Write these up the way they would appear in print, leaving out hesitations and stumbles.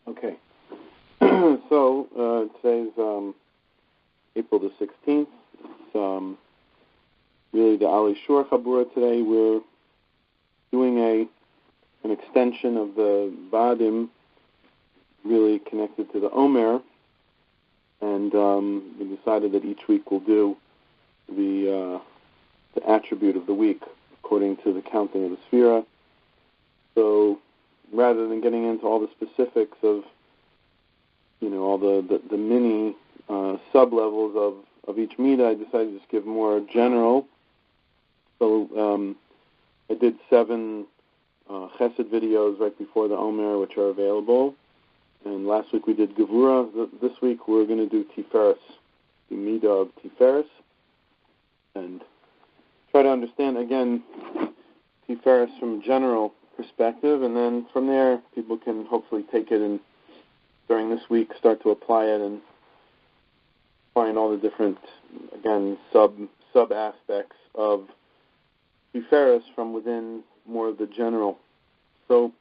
Okay. So today's April the 16th. It's really the Ali Shur Chabura today. We're doing an extension of the Vadim, really connected to the Omer, and we decided that each week we'll do the attribute of the week according to the counting of the Sphira. So rather than getting into all the specifics of all the mini sub-levels of each Midah, I decided to just give more general. So I did 7 Chesed videos right before the Omer, which are available. And last week we did Gevura. This week we're going to do Tiferes, the Midah of Tiferes, and try to understand, again, Tiferes from a general perspective, and then from there people can hopefully take it and during this week start to apply it and find all the different, again, sub aspects of Tiferes from within more of the general. So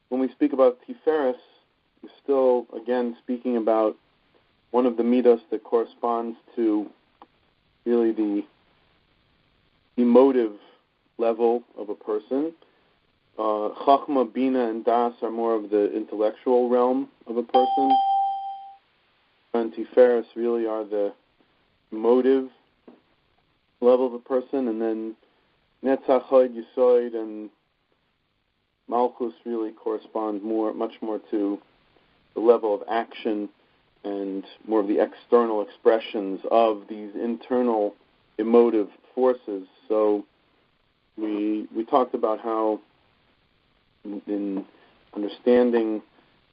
when we speak about Tiferes, we're still, again, speaking about one of the midos that corresponds to really the emotive level of a person. Chachma, Bina, and Das are more of the intellectual realm of a person. And Tiferes really are the emotive level of a person. And then Netzach, Hod, Yesod, and Malchus really correspond much more to the level of action and more of the external expressions of these internal emotive forces. So we talked about how in understanding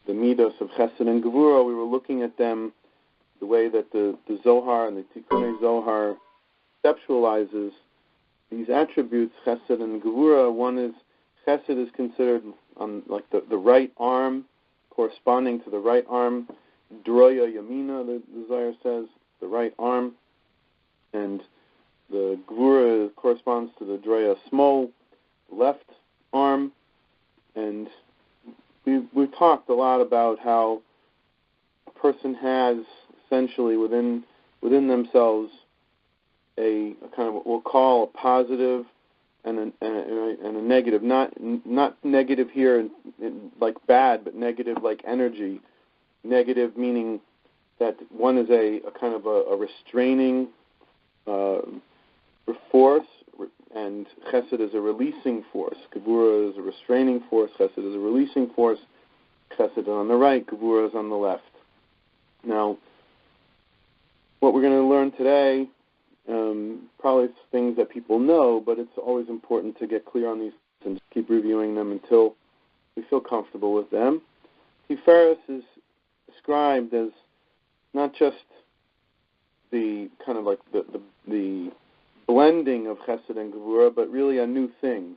the midos of Chesed and Gevura, we were looking at them the way that the Zohar and the Tikkunei Zohar conceptualizes these attributes, Chesed and Gevura. One is, Chesed is considered on like the right arm, corresponding to the right arm, Droya Yamina, the Zohar says, the right arm, and the Gevura corresponds to the Droya Smol, left arm. And we've talked a lot about how a person has essentially within themselves a kind of what we'll call a positive and a negative. Not negative here in like bad, but negative like energy. Negative meaning that one is a kind of a restraining force, and Chesed is a releasing force. Gevura is a restraining force. Chesed is a releasing force. Chesed is on the right. Gevura is on the left. Now, what we're going to learn today, probably things that people know, but it's always important to get clear on these and keep reviewing them until we feel comfortable with them. Tiferes is described as not just the kind of like the blending of Chesed and Gevura, but really a new thing.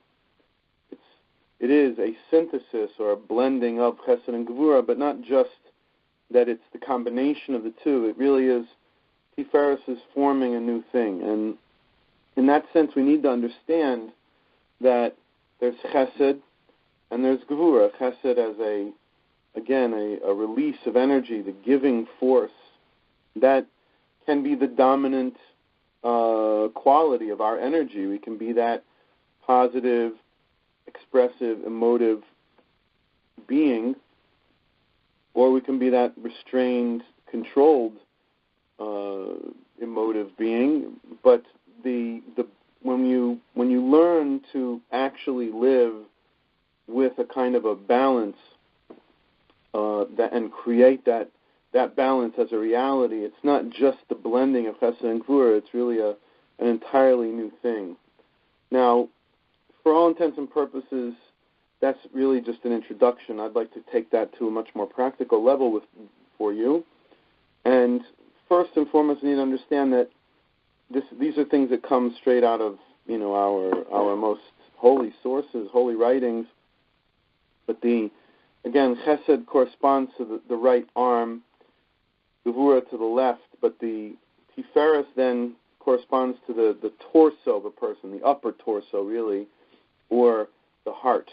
It is a synthesis or a blending of Chesed and Gevura, but not just that it's the combination of the two. It really is, Tiferes is forming a new thing. And in that sense, we need to understand that there's Chesed and there's Gevura. Chesed as a release of energy, the giving force, that can be the dominant quality of our energy. We can be that positive, expressive, emotive being, or we can be that restrained, controlled, emotive being. But when you learn to actually live with a kind of a balance and create that balance as a reality, it's not just the blending of Chesed and Gevura, it's really an entirely new thing. Now, for all intents and purposes, that's really just an introduction. I'd like to take that to a much more practical level for you. And first and foremost, we need to understand that these are things that come straight out of our most holy sources, holy writings. But again, Chesed corresponds to the right arm, Gevura to the left, but the Tiferes then corresponds to the torso of a person, the upper torso really, or the heart.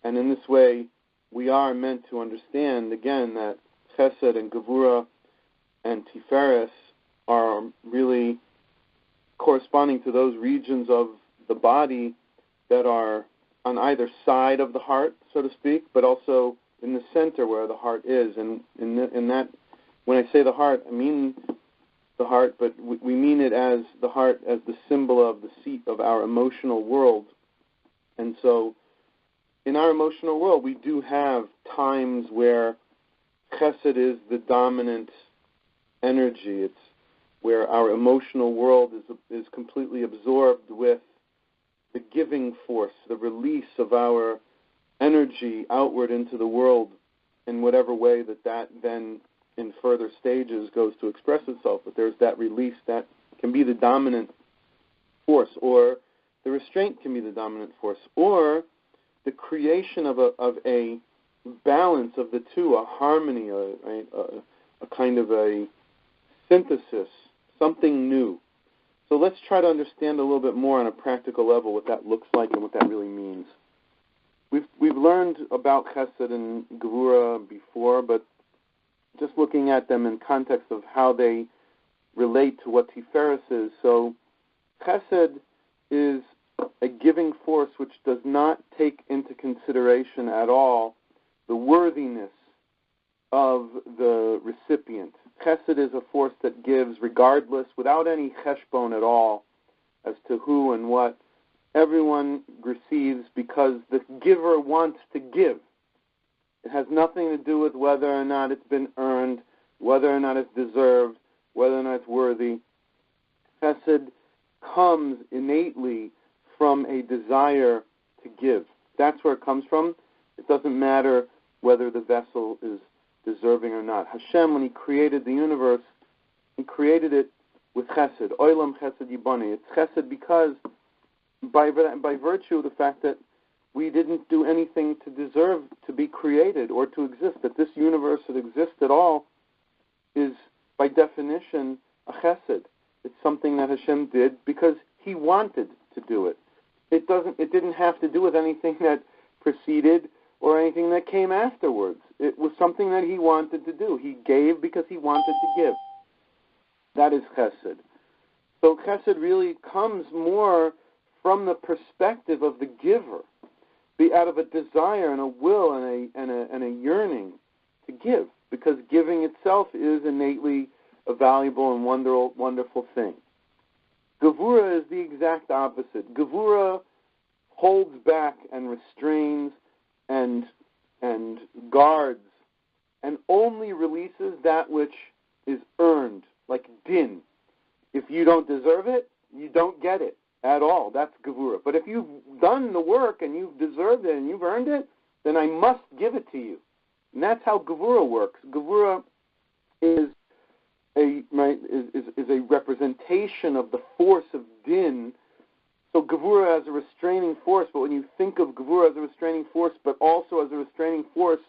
And in this way, we are meant to understand, again, that Chesed and Gevura and Tiferes are really corresponding to those regions of the body that are on either side of the heart, so to speak, but also in the center where the heart is. And in that, when I say the heart, I mean the heart, but we mean it as the heart as the symbol of the seat of our emotional world. And so in our emotional world, we do have times where Chesed is the dominant energy. It's where our emotional world is completely absorbed with the giving force, the release of our energy outward into the world in whatever way that then in further stages goes to express itself. But there's that release that can be the dominant force, or the restraint can be the dominant force, or the creation of a balance of the two, a harmony, a kind of a synthesis, something new. So let's try to understand a little bit more on a practical level what that looks like and what that really means. We've learned about Chesed and Gevura before, but just looking at them in context of how they relate to what Tiferes is. So Chesed is a giving force which does not take into consideration at all the worthiness of the recipient. Chesed is a force that gives regardless, without any cheshbon at all, as to who and what. Everyone receives because the giver wants to give. It has nothing to do with whether or not it's been earned, whether or not it's deserved, whether or not it's worthy. Chesed comes innately from a desire to give. That's where it comes from. It doesn't matter whether the vessel is deserving or not. Hashem, when He created the universe, He created it with chesed. Olam chesed yibani. It's chesed because by virtue of the fact that we didn't do anything to deserve to be created or to exist, that this universe that exists at all is, by definition, a chesed. It's something that Hashem did because He wanted to do it. It didn't have to do with anything that preceded or anything that came afterwards. It was something that He wanted to do. He gave because He wanted to give. That is chesed. So chesed really comes more from the perspective of the giver, be out of a desire and a will and a yearning to give, because giving itself is innately a valuable and wonderful thing. Gevura is the exact opposite. Gevura holds back and restrains and guards and only releases that which is earned, like din. If you don't deserve it, you don't get it at all. That's Gevura. But if you've done the work and you've deserved it and you've earned it, then I must give it to you. And that's how Gevura works. Gevura is a representation of the force of din. So Gevura as a restraining force, but when you think of Gevura as a restraining force, but also as a restraining force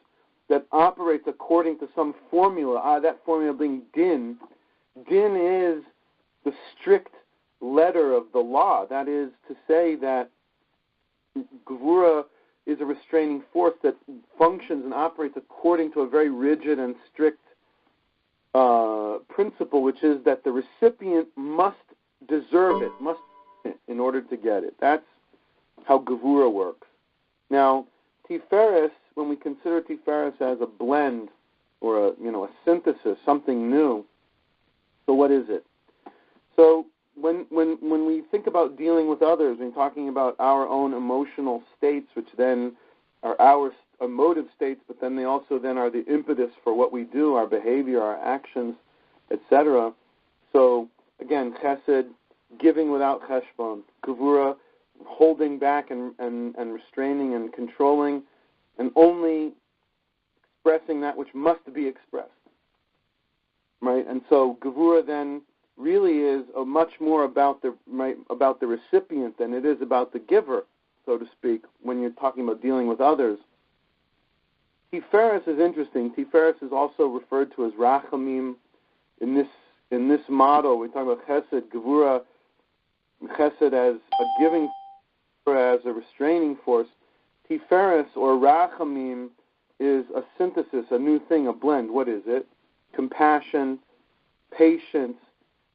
that operates according to some formula, that formula being din is the strict letter of the law. That is to say that Gevura is a restraining force that functions and operates according to a very rigid and strict principle, which is that the recipient must deserve it, must in order to get it. That's how Gevura works. Now, Tiferes, when we consider Tiferes as a blend or a synthesis, something new, so what is it? So when we think about dealing with others, when talking about our own emotional states, which then are our emotive states, but then they also then are the impetus for what we do, our behavior, our actions, etc. So again, chesed, giving without cheshbon, Gevura, holding back and restraining and controlling, and only expressing that which must be expressed. Right? And so Gevura then really is much more about the recipient than it is about the giver, so to speak, when you're talking about dealing with others. Tiferes is interesting. Tiferes is also referred to as Rachamim. In this model, we talk about Chesed, Gevura, Chesed as a giving, as a restraining force. Tiferes or Rachamim is a synthesis, a new thing, a blend. What is it? Compassion, patience.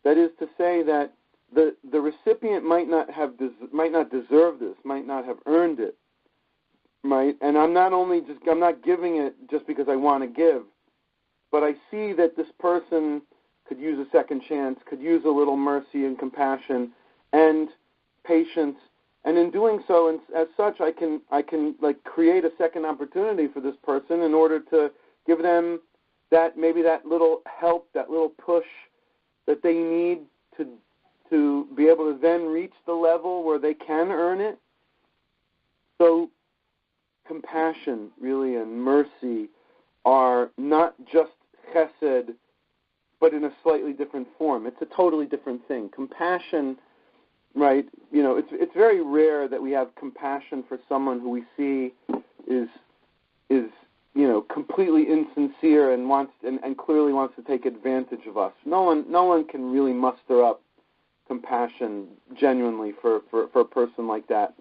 That is to say that the recipient might not deserve this, might not have earned it, right? And I'm not giving it just because I want to give, but I see that this person could use a second chance, could use a little mercy and compassion and patience, and in doing so, and as such, I can like create a second opportunity for this person in order to give them that little help, that little push that they need to be able to then reach the level where they can earn it. So compassion, really, and mercy are not just chesed, but in a slightly different form. It's a totally different thing. Compassion, right? It's very rare that we have compassion for someone who we see is completely insincere and wants and clearly wants to take advantage of us. No one can really muster up compassion genuinely for a person like that,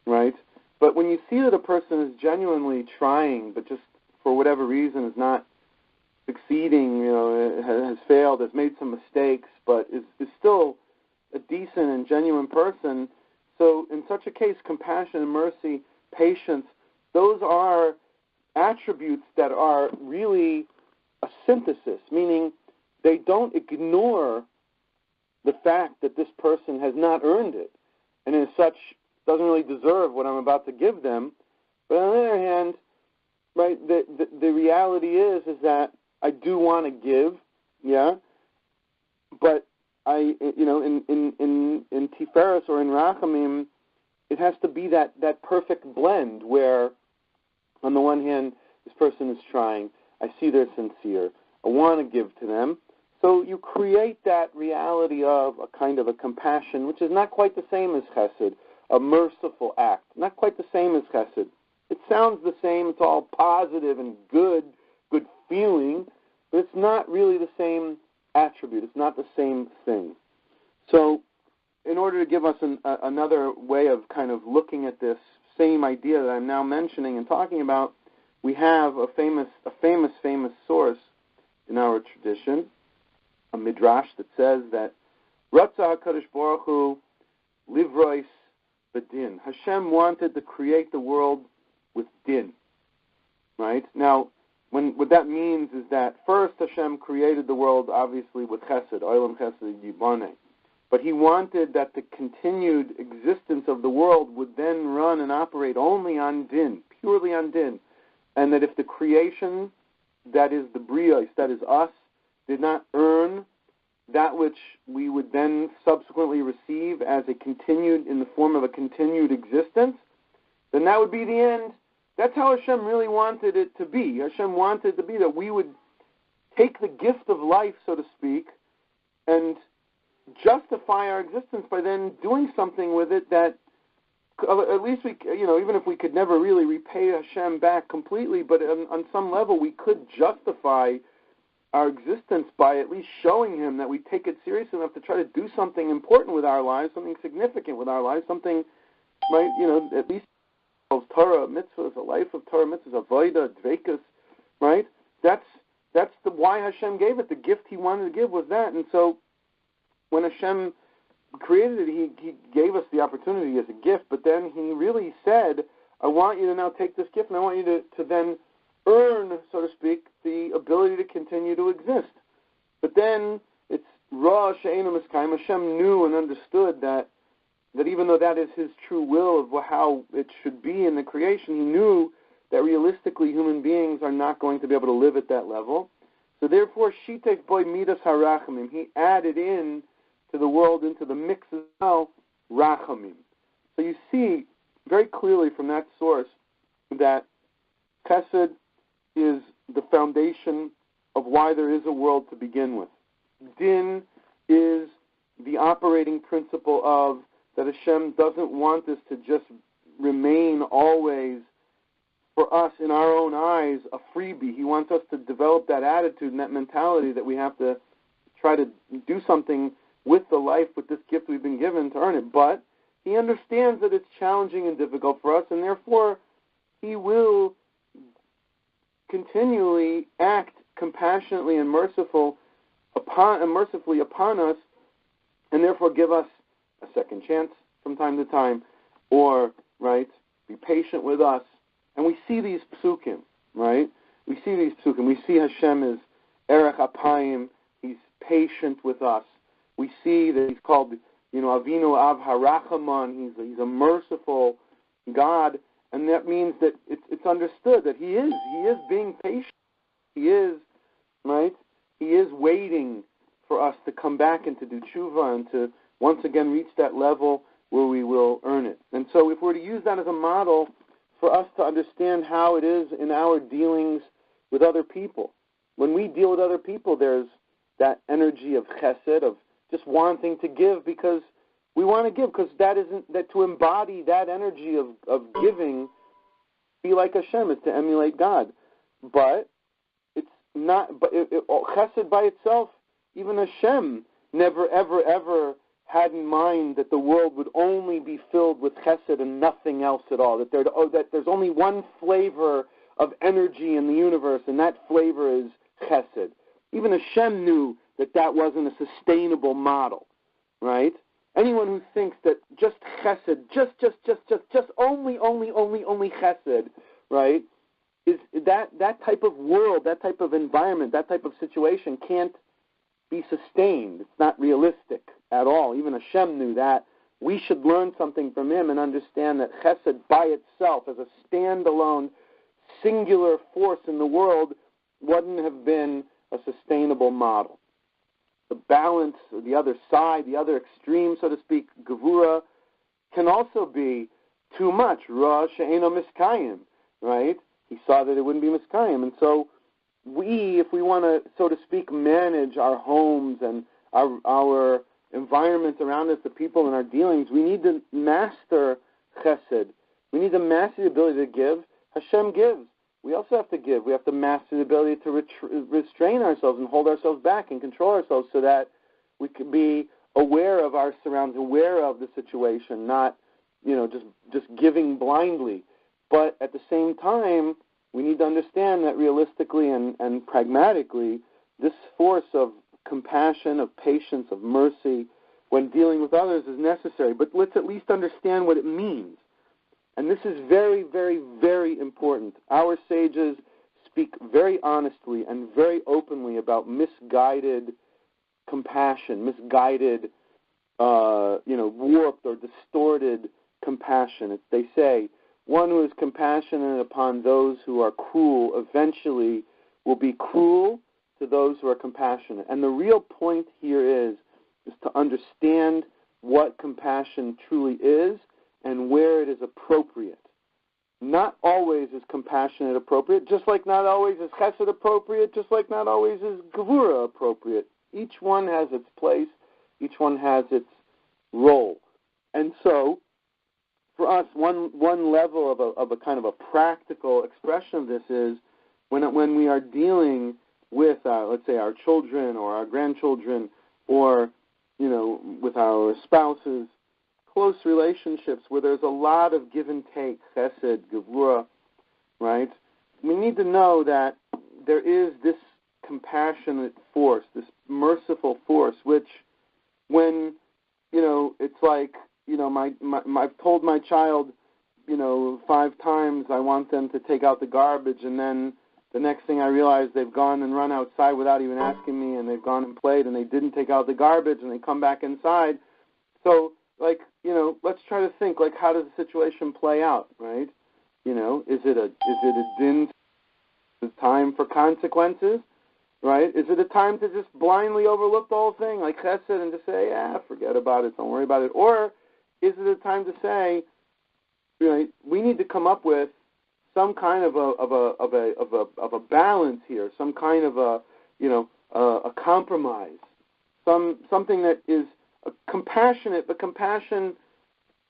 right? But when you see that a person is genuinely trying, but just for whatever reason is not succeeding, has failed, has made some mistakes, but is still a decent and genuine person. So in such a case, compassion and mercy, patience, those are attributes that are really a synthesis, meaning they don't ignore the fact that this person has not earned it, and as such doesn't really deserve what I'm about to give them. But on the other hand, right, the reality is that I do want to give, yeah, but in Tiferes or in Rachamim, it has to be that perfect blend where, on the one hand, this person is trying, I see they're sincere, I want to give to them. So you create that reality of a kind of a compassion, which is not quite the same as chesed, a merciful act, not quite the same as chesed. It sounds the same, it's all positive and good feeling, but it's not really the same attribute, it's not the same thing. So in order to give us another way of kind of looking at this same idea that I'm now mentioning and talking about, we have a famous source in our tradition, a midrash that says that Ratzah HaKadosh Baruch Hu livrois b'din. Hashem wanted to create the world with din. Right? Now, what that means is that first Hashem created the world obviously with chesed, olam chesed yiboneh. But he wanted that the continued existence of the world would then run and operate only on din, purely on din. And that if the creation, that is the brios, that is us, did not earn that which we would then subsequently receive as in the form of a continued existence, then that would be the end. That's how Hashem really wanted it to be. Hashem wanted it to be that we would take the gift of life, so to speak, and justify our existence by then doing something with it that at least we, even if we could never really repay Hashem back completely, but on some level we could justify our existence by at least showing him that we take it serious enough to try to do something important with our lives, something significant with our lives, something, right, at least Torah mitzvahs, a life of Torah mitzvahs, avodah, dveikus, right? That's the why Hashem gave it. The gift he wanted to give was that. And so when Hashem created it, he gave us the opportunity as a gift, but then he really said, I want you to now take this gift and I want you to then earn, so to speak, the ability to continue to exist. But then it's Ra She'einu Miskayim. Hashem knew and understood that even though that is his true will of how it should be in the creation, he knew that realistically human beings are not going to be able to live at that level. So therefore, Shitef Boy Midas HaRachamim, he added in to the world, into the mix as well, Rachamim. So you see very clearly from that source that Chesed is the foundation of why there is a world to begin with. Din is the operating principle of that Hashem doesn't want this to just remain always, for us, in our own eyes, a freebie. He wants us to develop that attitude and that mentality that we have to try to do something with the life, with this gift we've been given to earn it. But he understands that it's challenging and difficult for us, and therefore he will continually act compassionately and mercifully upon us, and therefore give us a second chance from time to time, or, right, be patient with us. And we see these psukim, right? We see Hashem is Erech Apayim, He's patient with us. We see that He's called, Avinu Av HaRachaman, He's a merciful God, and that means that it's understood that He is being patient. He is, right? He is waiting for us to come back and to do tshuva and to once again reach that level where we will earn it. And so if we're to use that as a model for us to understand how it is in our dealings with other people, when we deal with other people, there's that energy of chesed, of just wanting to give because we want to give, because that to embody that energy of giving, be like Hashem, is to emulate God. But it's not. But chesed by itself, even Hashem never, ever, ever had in mind that the world would only be filled with chesed and nothing else at all. That there's only one flavor of energy in the universe, and that flavor is chesed. Even Hashem knew that wasn't a sustainable model, right? Anyone who thinks that just chesed, just only chesed, right, is that type of world, that type of environment, that type of situation can't be sustained. It's not realistic at all. Even Hashem knew that. We should learn something from Him and understand that chesed by itself, as a standalone, singular force in the world, wouldn't have been a sustainable model. The balance, the other side, the other extreme, so to speak, gevura, can also be too much. Ra she'eno miskayim, right? He saw that it wouldn't be miskayim. And so if we want to, so to speak, manage our homes and our environment around us, the people in our dealings, we need to master chesed. We need to master the ability to give. Hashem gives. We also have to give. We have to master the ability to restrain ourselves and hold ourselves back and control ourselves so that we can be aware of our surroundings, aware of the situation, not, just giving blindly. But at the same time, we need to understand that realistically and pragmatically, this force of compassion, of patience, of mercy, when dealing with others is necessary. But let's at least understand what it means. And this is very, very, very important. Our sages speak very honestly and very openly about misguided compassion, misguided, warped or distorted compassion. They say, one who is compassionate upon those who are cruel eventually will be cruel to those who are compassionate. And the real point here is to understand what compassion truly is and where it is appropriate. Not always is compassionate appropriate, just like not always is chesed appropriate, just like not always is gevura appropriate. Each one has its place, each one has its role. And so, for us, one level of a kind of a practical expression of this is when we are dealing with, let's say, our children or our grandchildren, or with our spouses, close relationships where there's a lot of give and take, chesed, gevura, right? We need to know that there is this compassionate force, this merciful force, which when, it's like, I've told my child, 5 times I want them to take out the garbage, and then the next thing I realize they've gone and run outside without even asking me, and they've gone and played, and they didn't take out the garbage, and they come back inside. So, let's try to think, how does the situation play out, right? Is it a din, time for consequences, right? Is it a time to just blindly overlook the whole thing, like chesed, and just say, forget about it, don't worry about it? Or is it a time to say, we need to come up with some kind of a balance here, some kind of a compromise, something that is compassionate, but compassion,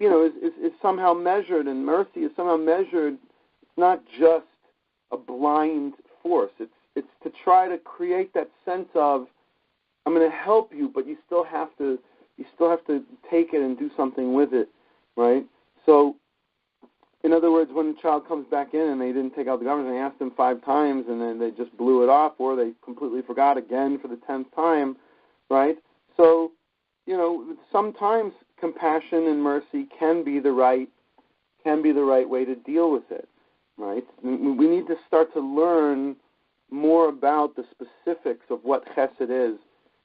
is somehow measured, and mercy is somehow measured. It's not just a blind force. It's to try to create that sense of, I'm going to help you, but you still have to take it and do something with it, right? So in other words, when a child comes back in and they didn't take out the garbage, and they asked them 5 times and then they just blew it off, or they completely forgot again for the 10th time, right? So, sometimes compassion and mercy can be the right way to deal with it, right? We need to start to learn more about the specifics of what chesed is,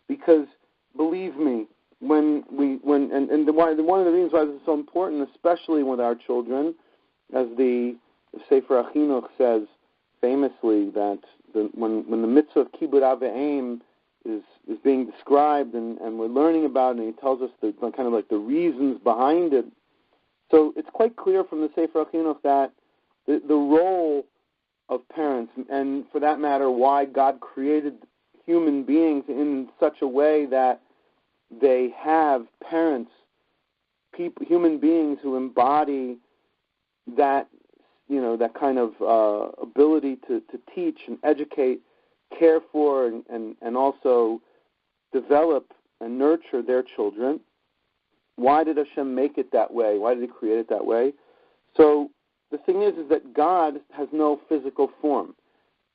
because believe me, one of the reasons why this is so important, especially with our children, as the Sefer HaChinuch says famously, that when the mitzvah of Kibud Av V'Em is being described and we're learning about it, and he tells us the kind of like the reasons behind it. So it's quite clear from the Sefer HaChinuch that the role of parents, and for that matter, why God created human beings in such a way that they have parents, human beings who embody that, that kind of ability to teach and educate, care for, and also develop and nurture their children. Why did Hashem make it that way? Why did He create it that way? So the thing is that God has no physical form,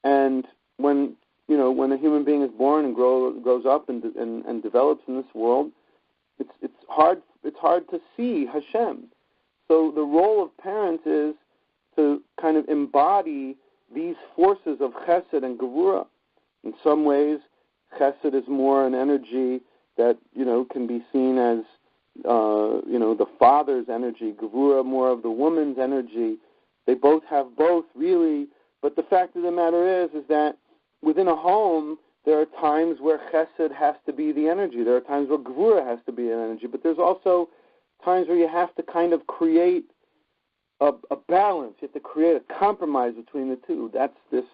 and when a human being is born and grows up and develops in this world, it's hard to see Hashem. So the role of parents is to kind of embody these forces of chesed and gevura. In some ways, chesed is more an energy that can be seen as the father's energy, gevura more of the woman's energy. They both have both, really. But the fact of the matter is that within a home, there are times where chesed has to be the energy. There are times where gevura has to be an energy. But there's also times where you have to kind of create a balance. You have to create a compromise between the two. That's this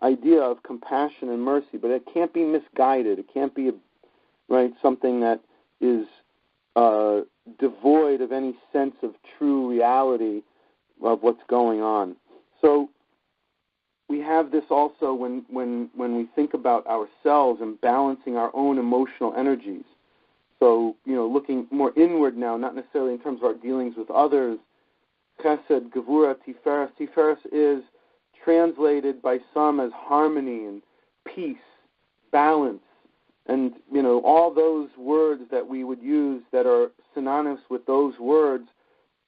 idea of compassion and mercy. But it can't be misguided. It can't be something that is devoid of any sense of true reality of what's going on. So we have this also when we think about ourselves and balancing our own emotional energies. So, looking more inward now, not necessarily in terms of our dealings with others. Chesed, Gevura, Tiferes. Tiferes is translated by some as harmony and peace, balance. And, all those words that we would use that are synonymous with those words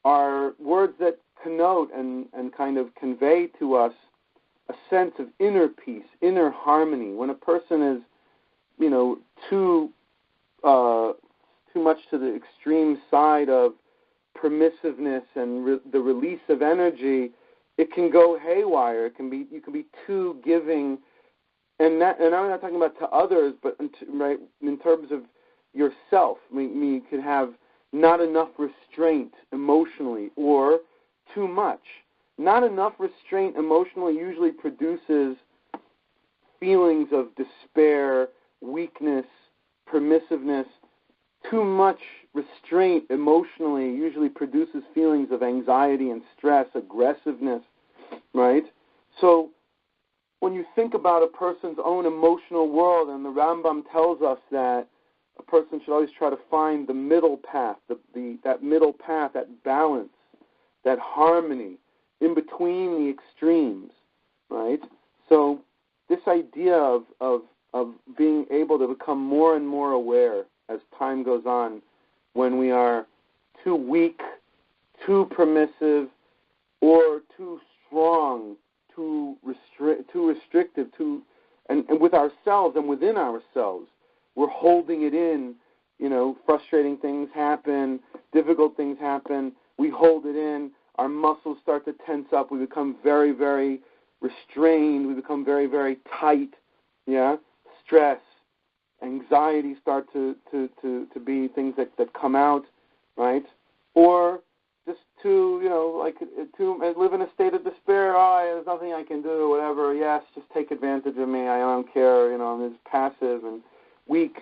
are words that connote and kind of convey to us a sense of inner peace, inner harmony. When a person is, too much to the extreme side of permissiveness and the release of energy, it can go haywire. You can be too giving, and I'm not talking about to others, but in terms of yourself. You could have not enough restraint emotionally, or too much. Not enough restraint emotionally usually produces feelings of despair, weakness, permissiveness. Too much restraint emotionally usually produces feelings of anxiety and stress, aggressiveness, right? So when you think about a person's own emotional world, and the Rambam tells us that a person should always try to find the middle path, that middle path, that balance, that harmony, in between the extremes, right? So this idea of being able to become more and more aware as time goes on, when we are too weak, too permissive, or too strong, too restrictive, and with ourselves and within ourselves, we're holding it in. Frustrating things happen, difficult things happen. We hold it in. Our muscles start to tense up. We become very, very restrained. We become very, very tight. Yeah, stress, anxiety start to be things that come out, right? Or just to live in a state of despair. There's nothing I can do, whatever. Yes, just take advantage of me. I don't care. I'm just passive and weak,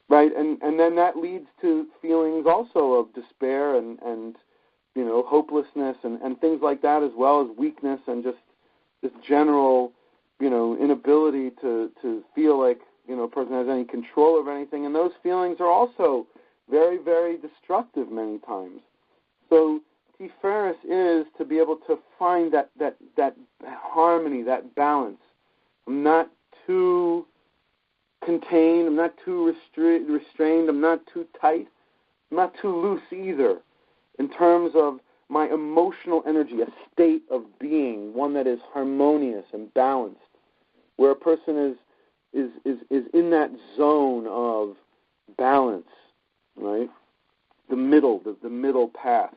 right? And then that leads to feelings also of despair and hopelessness and things like that, as well as weakness and just this general, inability to feel like, a person has any control over anything. And those feelings are also very, very destructive many times. So Tiferes is to be able to find that harmony, that balance. I'm not too contained, I'm not too restrained, I'm not too tight, I'm not too loose either in terms of my emotional energy, a state of being, one that is harmonious and balanced, where a person is in that zone of balance, right? The middle path.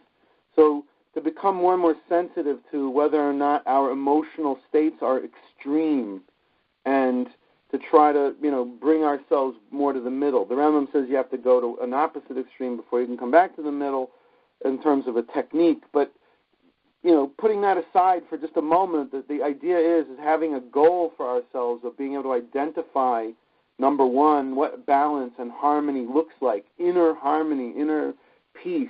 So to become more and more sensitive to whether or not our emotional states are extreme, and to try to, bring ourselves more to the middle. The Rambam says you have to go to an opposite extreme before you can come back to the middle in terms of a technique. But, putting that aside for just a moment, that the idea is having a goal for ourselves of being able to identify, number one, what balance and harmony looks like, inner harmony, inner peace.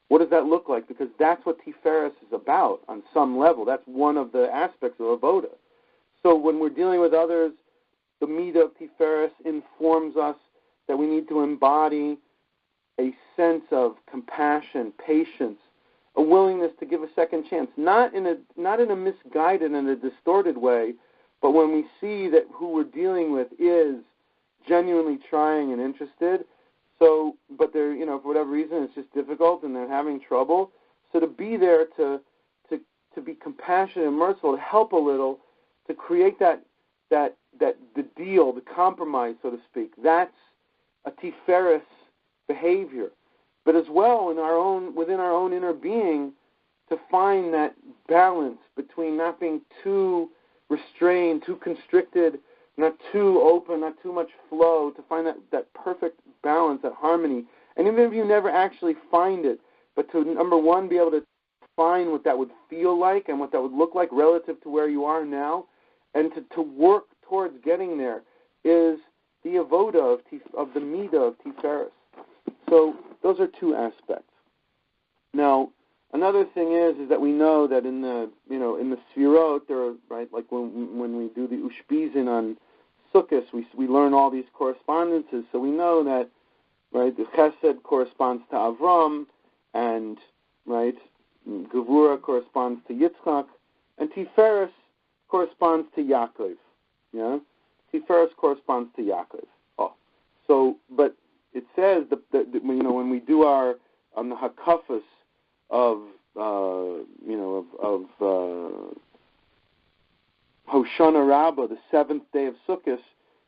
What does that look like? Because that's what Tiferes is about on some level. That's one of the aspects of Avoda. So when we're dealing with others, the Midah of Tiferes informs us that we need to embody a sense of compassion, patience, a willingness to give a second chance, not in a misguided and a distorted way, but when we see that who we're dealing with is genuinely trying and interested. So, but they're, for whatever reason, it's just difficult and they're having trouble. So to be there to be compassionate and merciful, to help a little, to create the deal, the compromise, so to speak. That's a Tiferes behavior. But as well, within our own inner being, to find that balance between not being too restrained, too constricted, not too open, not too much flow, to find that perfect balance, that harmony. And even if you never actually find it, but to, number one, be able to find what that would feel like and what that would look like relative to where you are now, and to work towards getting there, is the avoda of the midah of Tiferes. So those are two aspects. Now, another thing is that we know that in the Sfirot, there are, right, like when we do the Ushpizin on Sukkot, we learn all these correspondences. So we know that, right, the Chesed corresponds to Avram, and, right, Gevura corresponds to Yitzchak, and Tiferes corresponds to Yaakov. Yeah? Tiferes corresponds to Yaakov. Oh. So, but it says when we do our on the hakafas of Hoshana Rabbah, the seventh day of Sukkot,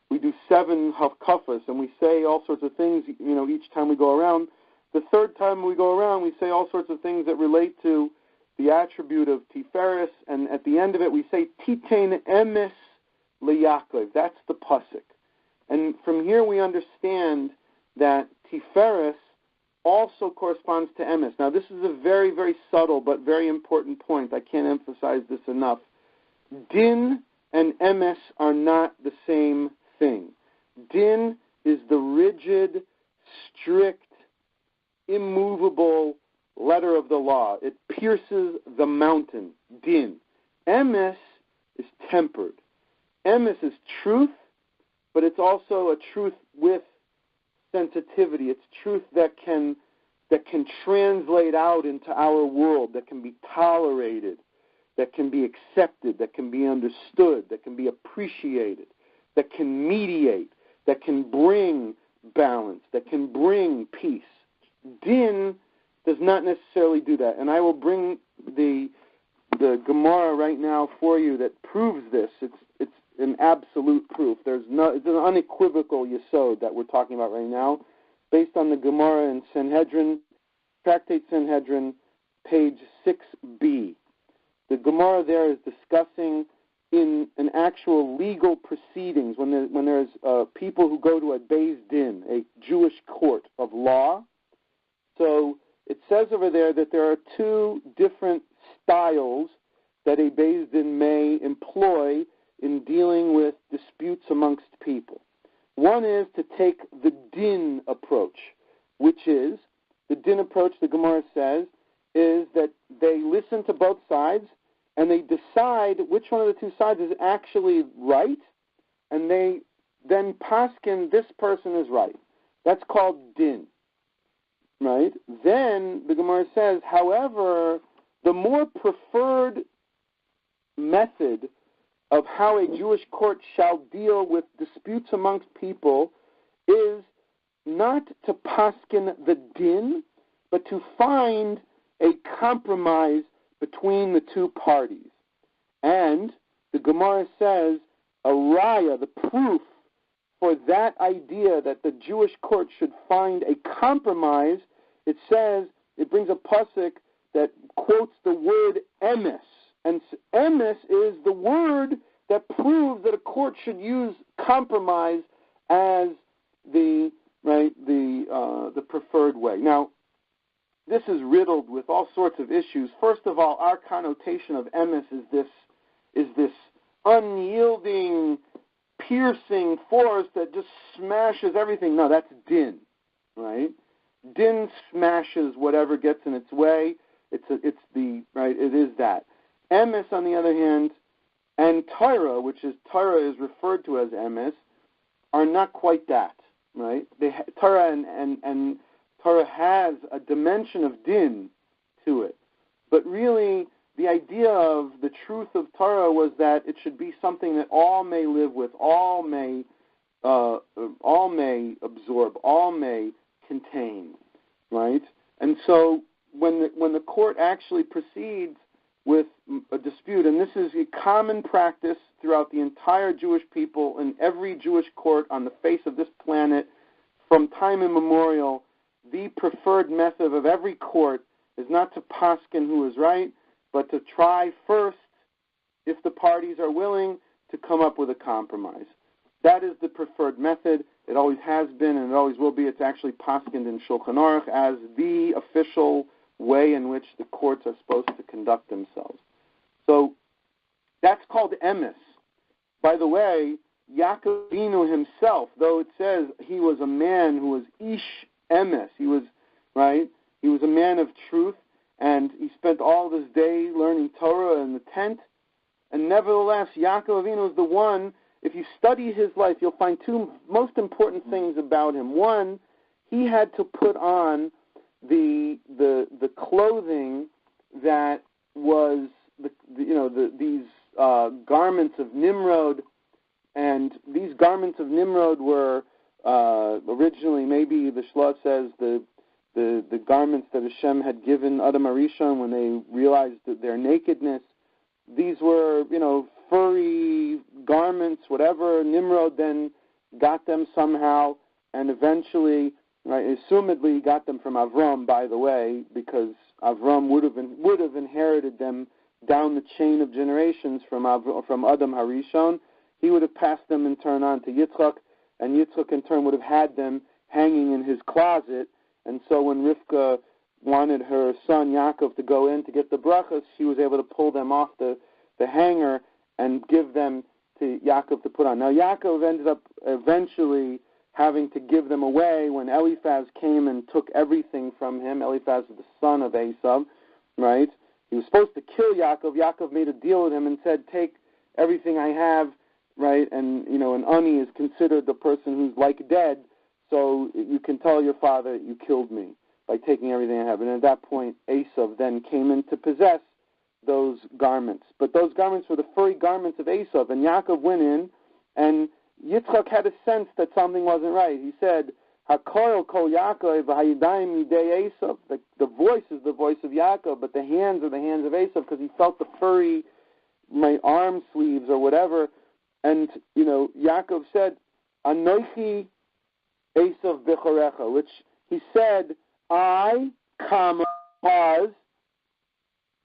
we do 7 hakafas, and we say all sorts of things. Each time we go around. The third time we go around, we say all sorts of things that relate to the attribute of Tiferes, and at the end of it, we say Titein Emes LeYaakov. That's the pasuk, and from here we understand that Tiferes also corresponds to Emes. Now, this is a very, very subtle but very important point. I can't emphasize this enough. Din and Emes are not the same thing. Din is the rigid, strict, immovable letter of the law. It pierces the mountain. Din. Emes is tempered. Emes is truth, but it's also a truth with sensitivity. It's truth that can translate out into our world, that can be tolerated, that can be accepted, that can be understood, that can be appreciated, that can mediate, that can bring balance, that can bring peace. Din does not necessarily do that, and I will bring the Gemara right now for you that proves this. It's an absolute proof. It's an unequivocal yesod that we're talking about right now, based on the Gemara in Sanhedrin, Tractate Sanhedrin, page 6b. The Gemara there is discussing in an actual legal proceedings when there's people who go to a Beis Din, a Jewish court of law. So it says over there that there are 2 different styles that a Beis Din may employ in dealing with disputes amongst people. One is to take the din approach, which is, the din approach, the Gemara says, is that they listen to both sides and they decide which one of the 2 sides is actually right, and they then paskin, this person is right. That's called din. right? Then the Gemara says, however, the more preferred method of how a Jewish court shall deal with disputes amongst people is not to paskin the din, but to find a compromise between the two parties. And the Gemara says a raya, the proof for that idea that the Jewish court should find a compromise, it says, it brings a pasuk that quotes the word emes. And emes is the word that proves that a court should use compromise as the preferred way. Now, this is riddled with all sorts of issues. First of all, our connotation of emes is this unyielding, piercing force that just smashes everything. No, that's din, right? Din smashes whatever gets in its way. It is that. Emes, on the other hand, and Torah, Torah is referred to as emes, are not quite that, right? Torah and Torah has a dimension of din to it, but really the idea of the truth of Torah was that it should be something that all may live with, all may absorb, all may contain, right? And so when the court actually proceeds with a dispute, and this is a common practice throughout the entire Jewish people in every Jewish court on the face of this planet from time immemorial, the preferred method of every court is not to paskin who is right, but to try first, if the parties are willing, to come up with a compromise. That is the preferred method. It always has been and it always will be. It's actually paskined in Shulchan Aruch as the official way in which the courts are supposed to conduct themselves. So that's called emes. By the way, Yaakov Avinu himself, though it says he was a man who was ish emes, he was a man of truth, and he spent all of his day learning Torah in the tent, and nevertheless, Yaakov Avinu is the one, if you study his life, you'll find two most important things about him. One, he had to put on the clothing that was these garments of Nimrod, and these garments of Nimrod were originally, maybe the Shloh says, the garments that Hashem had given Adam Arishon when they realized their nakedness. These were, furry garments, whatever. Nimrod then got them somehow, and eventually, assumedly got them from Avram, by the way, because Avram would have inherited them down the chain of generations from Adam Harishon. He would have passed them in turn on to Yitzchak, and Yitzchak in turn would have had them hanging in his closet. And so when Rivka wanted her son Yaakov to go in to get the brachas, she was able to pull them off the hanger and give them to Yaakov to put on. Now Yaakov ended up eventually having to give them away when Eliphaz came and took everything from him. Eliphaz is the son of Esav, right? He was supposed to kill Yaakov. Yaakov made a deal with him and said, take everything I have, right? And, an ani is considered the person who's like dead, so you can tell your father you killed me by taking everything I have. And at that point, Esav then came in to possess those garments. But those garments were the furry garments of Esav. And Yaakov went in, and Yitzchak had a sense that something wasn't right. He said, HaKol kol Yaakov v'hayidayim midei Esav. The voice is the voice of Yaakov, but the hands are the hands of Esav, because he felt the furry, my arm sleeves or whatever. And, Yaakov said, Anochi Esav b'chorecha, which he said, I, pause,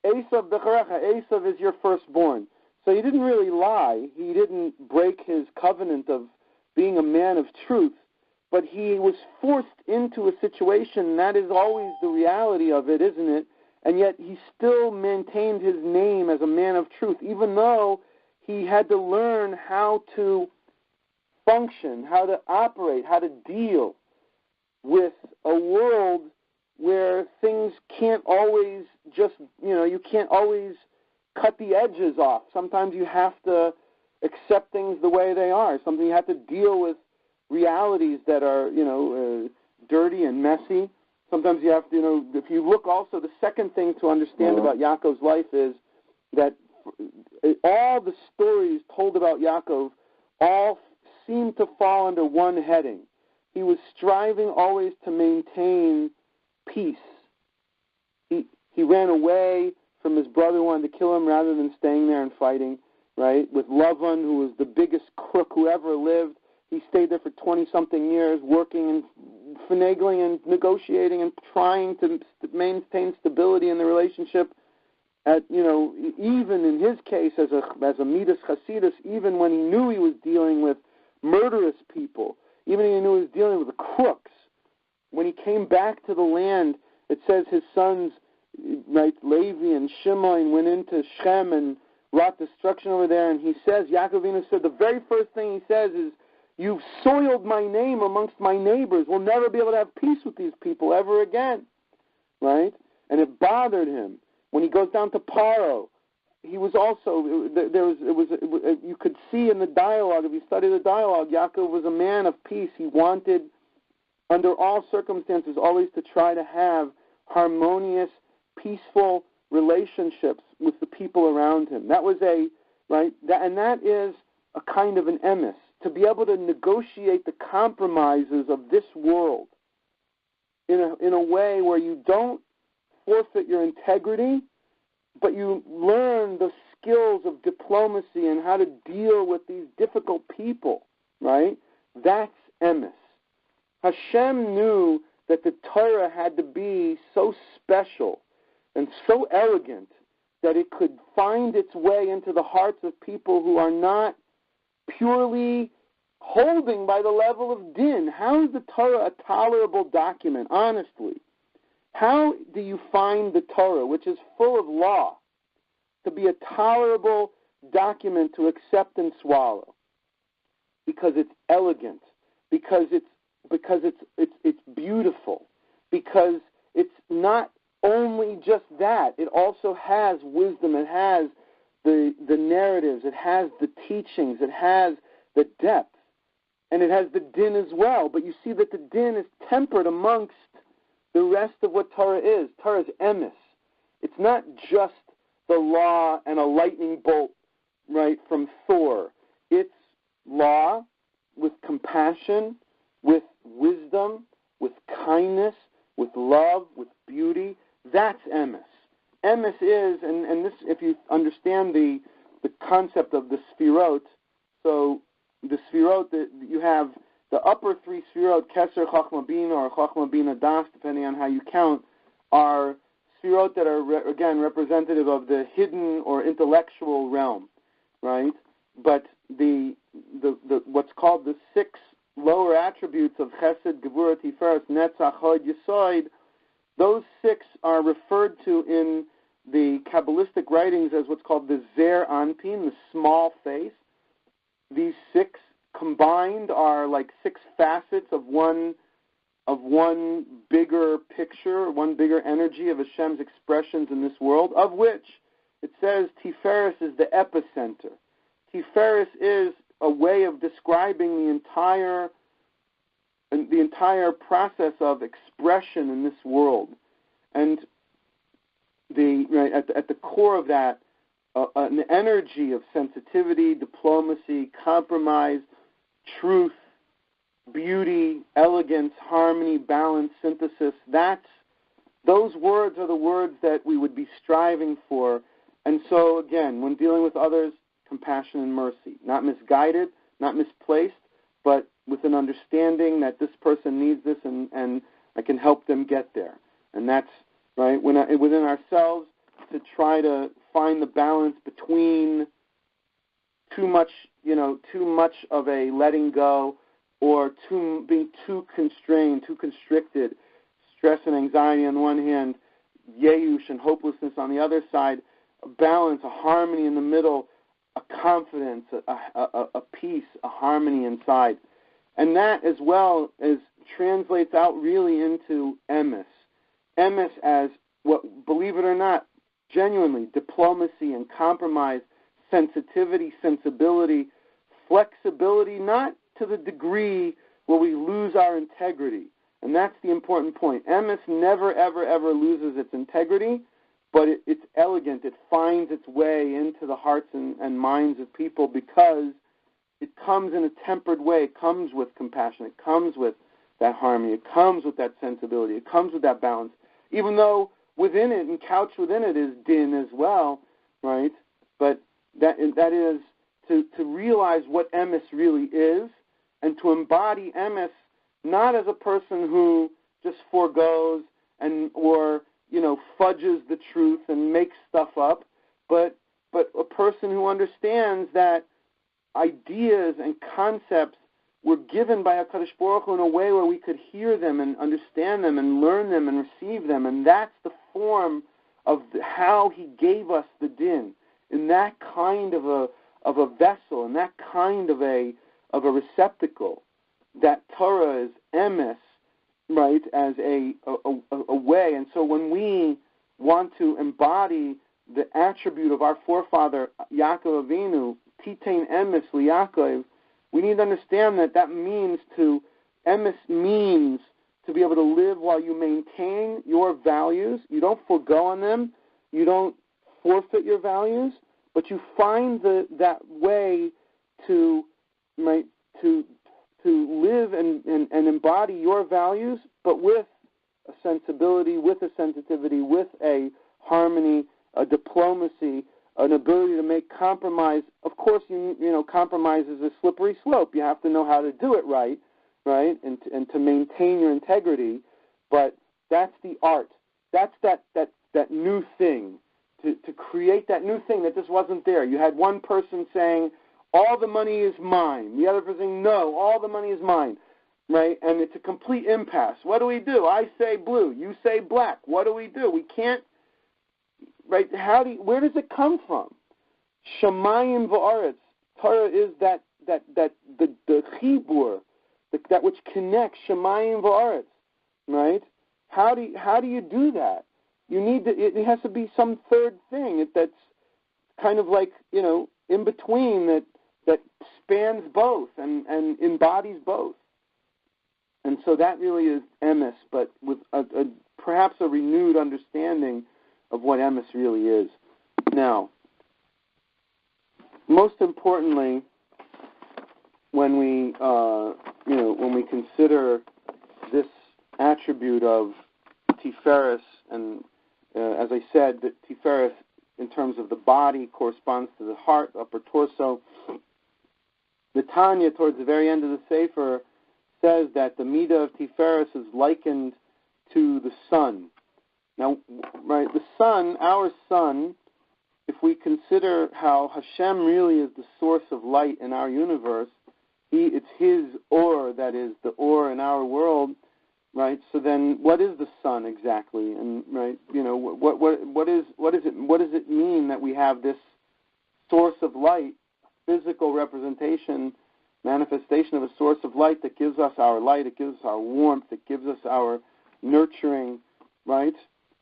Esav b'chorecha, Esav is your firstborn. So he didn't really lie. He didn't break his covenant of being a man of truth, but he was forced into a situation. That is always the reality of it, isn't it? And yet he still maintained his name as a man of truth, even though he had to learn how to function, how to operate, how to deal with a world where things can't always just, you can't always cut the edges off. Sometimes you have to accept things the way they are. Sometimes you have to deal with realities that are, dirty and messy. sometimes you have to, if you look also, the second thing to understand about Yaakov's life is that all the stories told about Yaakov all seem to fall under one heading. He was striving always to maintain peace. He ran away from his brother who wanted to kill him rather than staying there and fighting, right? With Lavan, who was the biggest crook who ever lived, he stayed there for 20-something years, working and finagling and negotiating and trying to maintain stability in the relationship. Even in his case, as a Midas Chasidus, even when he knew he was dealing with murderous people, even when he knew he was dealing with the crooks, when he came back to the land, it says his sons, right, Levi and Shimon, went into Shem and wrought destruction over there, and he says, Yaakov Avinu said, the very first thing he says is, you've soiled my name amongst my neighbors. We'll never be able to have peace with these people ever again, right? And it bothered him. When he goes down to Paro, he was also, you could see in the dialogue, if you study the dialogue, Yaakov was a man of peace. He wanted, under all circumstances, always to try to have harmonious, peaceful relationships with the people around him. That was that is a kind of an emes, to be able to negotiate the compromises of this world in a way where you don't forfeit your integrity, but you learn the skills of diplomacy and how to deal with these difficult people, right? That's emes. Hashem knew that the Torah had to be so special and so elegant that it could find its way into the hearts of people who are not purely holding by the level of din. How is the Torah a tolerable document, honestly? How do you find the Torah, which is full of law, to be a tolerable document to accept and swallow? Because it's elegant, because it's beautiful, because it's not only just that, it also has wisdom, it has the narratives, it has the teachings, it has the depth, and it has the din as well. But you see that the din is tempered amongst the rest of what Torah is. Torah is emes. It's not just the law and a lightning bolt, right, from Thor. It's law with compassion, with wisdom, with kindness, with love, with beauty. That's emes. Emes is, and this, if you understand the concept of the Sfirot, so the Sfirot, you have the upper three Sfirot, Keser, Chachma Bina, or Chachma Bina Das, depending on how you count, are Sfirot that are, again, representative of the hidden or intellectual realm, right? But the what's called the 6 lower attributes of Chesed, Gevurah, Tiferes, Netzach, Hod, Yesod, those 6 are referred to in the Kabbalistic writings as what's called the Zer Anpin, the small face. These 6 combined are like 6 facets of one bigger picture, one bigger energy of Hashem's expressions in this world, of which it says Tiferes is the epicenter. Tiferes is a way of describing the entire process of expression in this world. And at the core of that, an energy of sensitivity, diplomacy, compromise, truth, beauty, elegance, harmony, balance, synthesis. Those words are the words that we would be striving for. And so, again, when dealing with others, compassion and mercy. Not misguided, not misplaced, but with an understanding that this person needs this and I can help them get there. And that's, right, within ourselves, to try to find the balance between too much of a letting go or being too constrained, too constricted, stress and anxiety on the one hand, yeush and hopelessness on the other side, a balance, a harmony in the middle, a confidence, a peace, a harmony inside. And that as well as translates out really into emes. Emes as, what, believe it or not, genuinely diplomacy and compromise, sensitivity, sensibility, flexibility, not to the degree where we lose our integrity. And that's the important point. Emes never, ever, ever loses its integrity, but it's elegant. It finds its way into the hearts and minds of people because it comes in a tempered way. It comes with compassion. It comes with that harmony. It comes with that sensibility. It comes with that balance. Even though within it and couched within it is din as well, right? But that is to realize what emes really is and to embody emes not as a person who just forgoes or fudges the truth and makes stuff up, but a person who understands that ideas and concepts were given by HaKadosh Baruch Hu in a way where we could hear them and understand them and learn them and receive them, and that's the form of how He gave us the din, in that kind of a vessel, in that kind of a receptacle. That Torah is emes, right, as a way. And so when we want to embody the attribute of our forefather Yaakov Avinu, Titain emes liYaakov, we need to understand that means emes means to be able to live while you maintain your values. You don't forgo on them. You don't forfeit your values, but you find that way to live and embody your values, but with a sensibility, with a sensitivity, with a harmony, a diplomacy, an ability to make compromise. Of course, compromise is a slippery slope. You have to know how to do it right, and to maintain your integrity. But that's the art. That's that new thing, to create that new thing that just wasn't there. You had one person saying, all the money is mine. The other person saying, no, all the money is mine, right? And it's a complete impasse. What do? I say blue. You say black. What do? We can't, right? Where does it come from? Shamayim v'aretz. Torah is the chibur, that which connects Shamayim v'aretz, right? How do you do that? You need to. It has to be some third thing that's kind of like in between that spans both and embodies both. And so that really is emes, but with perhaps a renewed understanding of what emes really is. Now, most importantly, when we consider this attribute of Tiferes, and as I said, that Tiferes in terms of the body corresponds to the heart, upper torso. The Tanya, towards the very end of the Sefer, says that the Midah of Tiferes is likened to the sun. Now, right, the sun, our sun, if we consider how Hashem really is the source of light in our universe, it's His or that is the or in our world, right? So then, what is the sun exactly? And right, what does it mean that we have this source of light, physical representation, manifestation of a source of light that gives us our light, it gives us our warmth, it gives us our nurturing, right?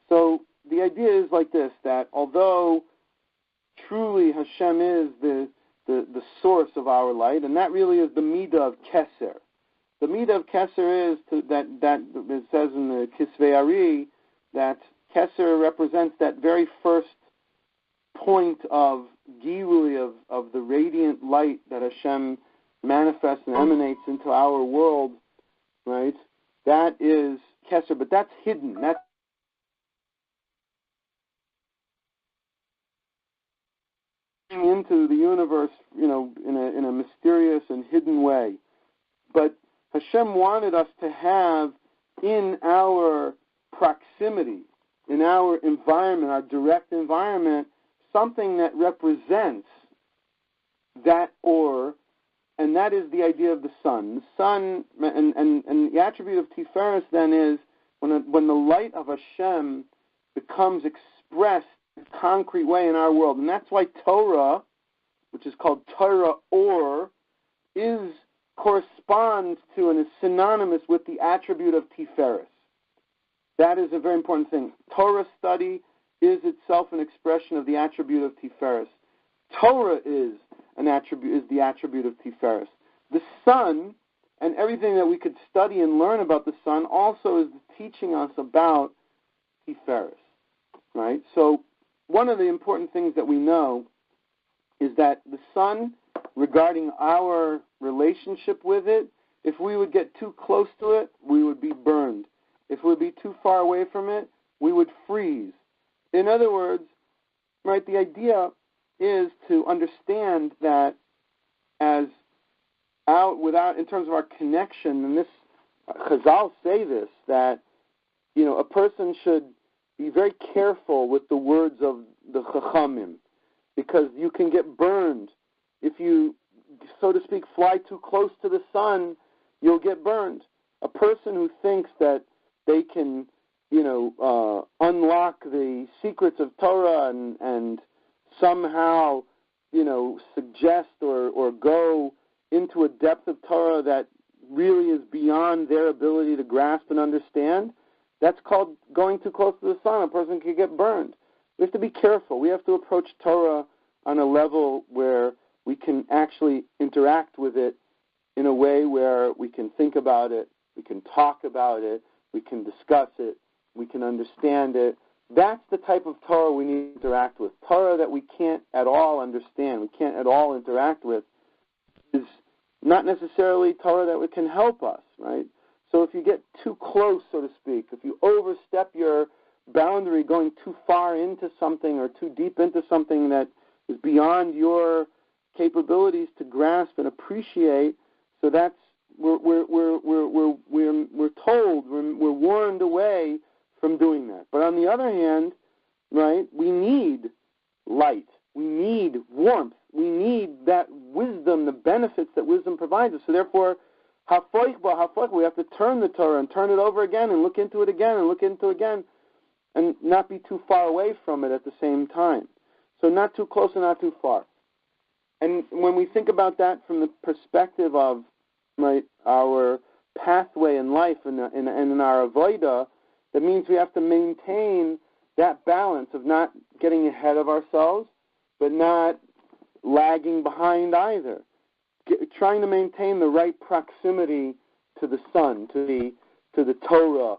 So the idea is like this, that although truly Hashem is the source of our light, and that really is the midah of Keser. The midah of Keser is that it says in the Kisvei Ari that Keser represents that very first point of Gilui, of the radiant light that Hashem manifests and emanates into our world, right? That is Keser, but that's hidden. That's into the universe, in a mysterious and hidden way. But Hashem wanted us to have in our proximity, in our environment, our direct environment, something that represents that or, and that is the idea of the sun. The sun, and the attribute of Tiferes then is when the light of Hashem becomes expressed in a concrete way in our world. And that's why Torah, which is called Torah or, corresponds to and is synonymous with the attribute of Tiferes. That is a very important thing. Torah study is itself an expression of the attribute of Tiferes. Torah is the attribute of Tiferes. The sun and everything that we could study and learn about the sun also is teaching us about Tiferes, right? So one of the important things that we know is that the sun, regarding our relationship with it, if we would get too close to it, we would be burned. If we would be too far away from it, we would freeze. In other words, right, the idea is to understand that in terms of our connection, and this, Chazal say this, that, a person should be very careful with the words of the Chachamim, because you can get burned. If you, so to speak, fly too close to the sun, you'll get burned. A person who thinks that they can, unlock the secrets of Torah and somehow, suggest or go into a depth of Torah that really is beyond their ability to grasp and understand, that's called going too close to the sun. A person can get burned. We have to be careful. We have to approach Torah on a level where we can actually interact with it in a way where we can think about it, we can talk about it, we can discuss it, we can understand it. That's the type of Torah we need to interact with. Torah that we can't at all understand, we can't at all interact with, is not necessarily Torah that can help us, right? So if you get too close, so to speak, if you overstep your boundary going too far into something or too deep into something that is beyond your capabilities to grasp and appreciate, so that's we're told, we're warned away from doing that. But on the other hand, right, we need light, we need warmth, we need that wisdom, the benefits that wisdom provides us. So therefore, we have to turn the Torah and turn it over again and look into it again and look into it again, and not be too far away from it at the same time. So not too close and not too far. And when we think about that from the perspective of, right, our pathway in life and in our avodah, that means we have to maintain that balance of not getting ahead of ourselves, but not lagging behind either. Trying to maintain the right proximity to the sun, to the Torah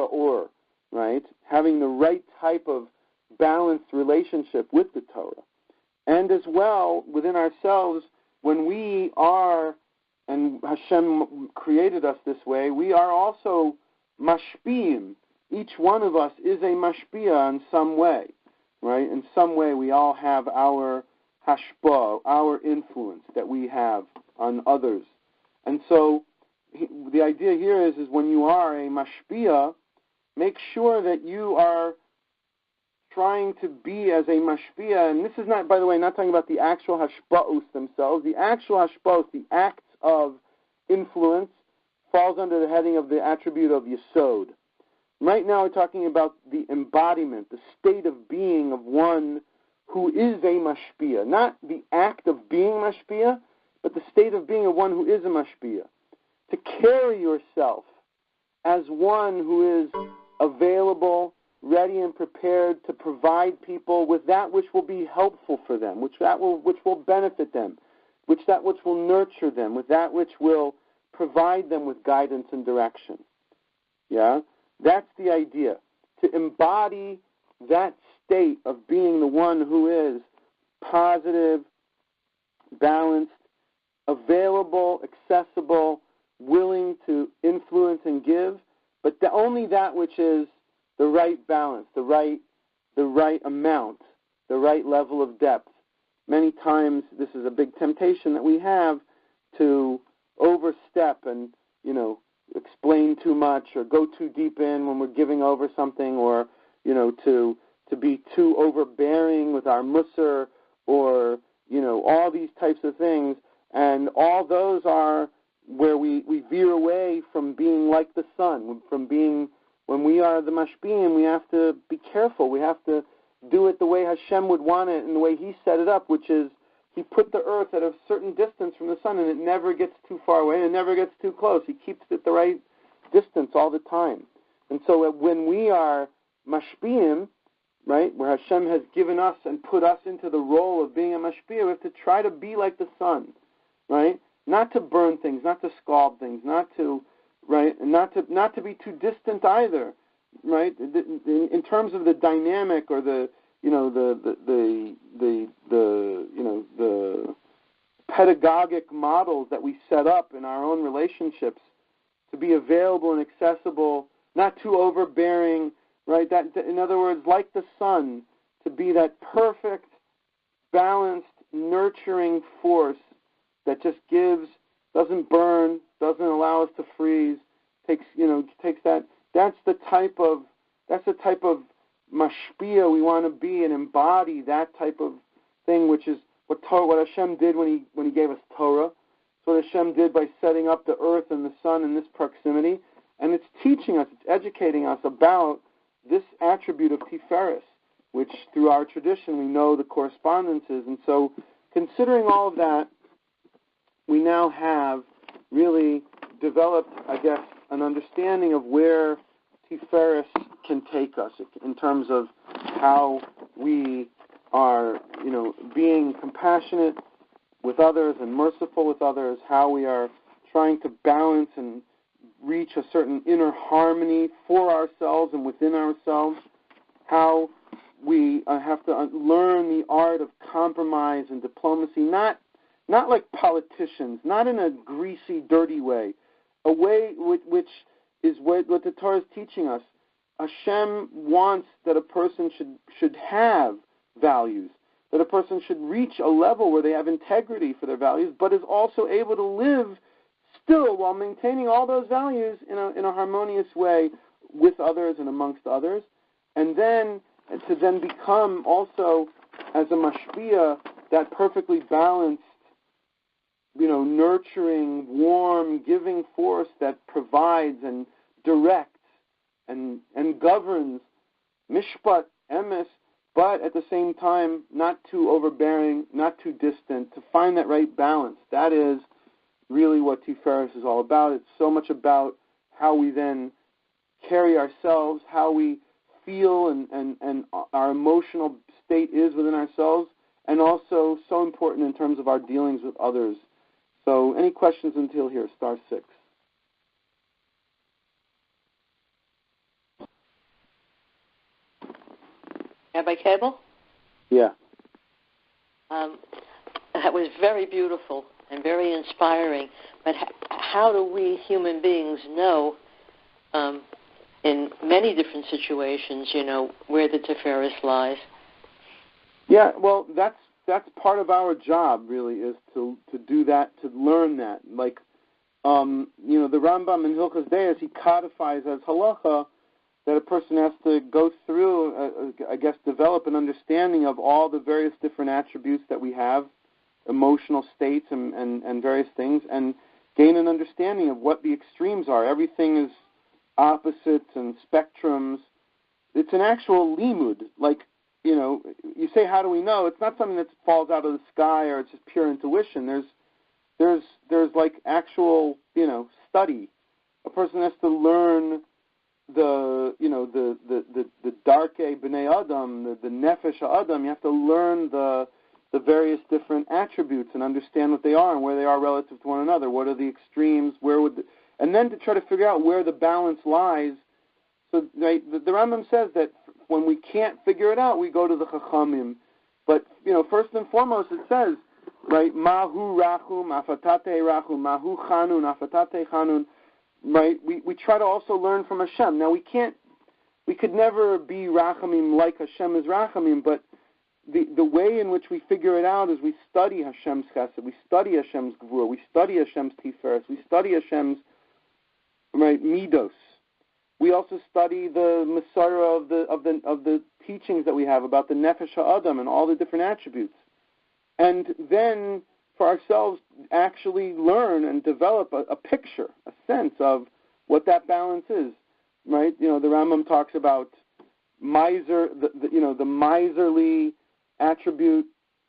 or, right? Having the right type of balanced relationship with the Torah. And as well, within ourselves, when we are, and Hashem created us this way, we are also mashpiyim. Each one of us is a mashpiyah in some way, right? In some way we all have our hashpah, our influence that we have on others. And so the idea here is when you are a mashpiyah, make sure that you are trying to be as a mashpiyah, and this is not, by the way, not talking about the actual hashpa'os themselves. The actual hashpa'os, the acts of influence, falls under the heading of the attribute of yesod. Right now we're talking about the embodiment, the state of being of one who is a mashpiyah. Not the act of being mashpiyah, but the state of being of one who is a mashpiyah. To carry yourself as one who is available, ready and prepared to provide people with that which will be helpful for them, which will benefit them, which will nurture them, with that which will provide them with guidance and direction. Yeah? That's the idea. To embody that state of being the one who is positive, balanced, available, accessible, willing to influence and give, but only that which is the right balance, the right amount, the right level of depth. Many times this is a big temptation that we have to overstep and, explain too much or go too deep in when we're giving over something, or, to be too overbearing with our musar, or, all these types of things. And all those are where we veer away from being like the sun, from being, when we are the mashpiyim, we have to be careful. We have to do it the way Hashem would want it and the way He set it up, which is He put the earth at a certain distance from the sun, and it never gets too far away, and it never gets too close. He keeps it the right distance all the time. And so when we are mashpiyim, right, where Hashem has given us and put us into the role of being a mashpiyah, we have to try to be like the sun, right? not to burn things, not to scald things, not to, right, and not to be too distant either, right? In terms of the dynamic or the pedagogic models that we set up in our own relationships, to be available and accessible, not too overbearing, right? That, in other words, like the sun, to be that perfect, balanced, nurturing force that just gives, doesn't burn, doesn't allow us to freeze, takes that. That's the type of mashpia we want to be and embody, that type of thing, which is what Hashem did when he gave us Torah. It's what Hashem did by setting up the earth and the sun in this proximity, and it's teaching us, it's educating us about this attribute of Tiferes, which through our tradition we know the correspondences. And so, considering all of that, we now have really developed, I guess, an understanding of where Tiferes can take us in terms of how we are, being compassionate with others and merciful with others, how we are trying to balance and reach a certain inner harmony for ourselves and within ourselves, how we have to learn the art of compromise and diplomacy, not like politicians, not in a greasy, dirty way, a way which is what the Torah is teaching us. Hashem wants that a person should have values, that a person should reach a level where they have integrity for their values, but is also able to live still while maintaining all those values in a harmonious way with others and amongst others, and then to then become also, as a mashpia, that perfectly balanced, nurturing, warm, giving force that provides and directs and governs, mishpat, emes, but at the same time not too overbearing, not too distant, to find that right balance. That is really what Tiferes is all about. It's so much about how we then carry ourselves, how we feel and our emotional state is within ourselves, and also so important in terms of our dealings with others. So any questions until here, star 6. Rabbi Cable? Yeah. That was very beautiful and very inspiring. But how do we human beings know, in many different situations, where the Tiferes lies? Yeah, well, that's part of our job, really, is to do that, to learn that. Like, the Rambam in Hilchos Deis, he codifies as halacha that a person has to go through, develop an understanding of all the various different attributes that we have, emotional states and various things, and gain an understanding of what the extremes are. Everything is opposites and spectrums. It's an actual limud. Like, you say, how do we know? It's not something that falls out of the sky or it's just pure intuition. There's like actual, study. A person has to learn the darkei b'nei adam, the nefesh ha'adam. You have to learn the various different attributes and understand what they are and where they are relative to one another. What are the extremes? And then to try to figure out where the balance lies. So right, the Rambam says that when we can't figure it out, we go to the Chachamim. But first and foremost, it says, right, Mahu Rachum, Afatate Rachum, Mahu Chanun, Afatate Chanun. Right, we try to also learn from Hashem. Now we could never be Rachamim like Hashem is Rachamim, but the way in which we figure it out is we study Hashem's Chesed, we study Hashem's Gvura, we study Hashem's Tiferes, we study Hashem's Midos. We also study the Masara of the teachings that we have about the Nefesh HaAdam and all the different attributes. And then for ourselves actually learn and develop a picture, a sense of what that balance is. Right? The Rambam talks about the miserly attribute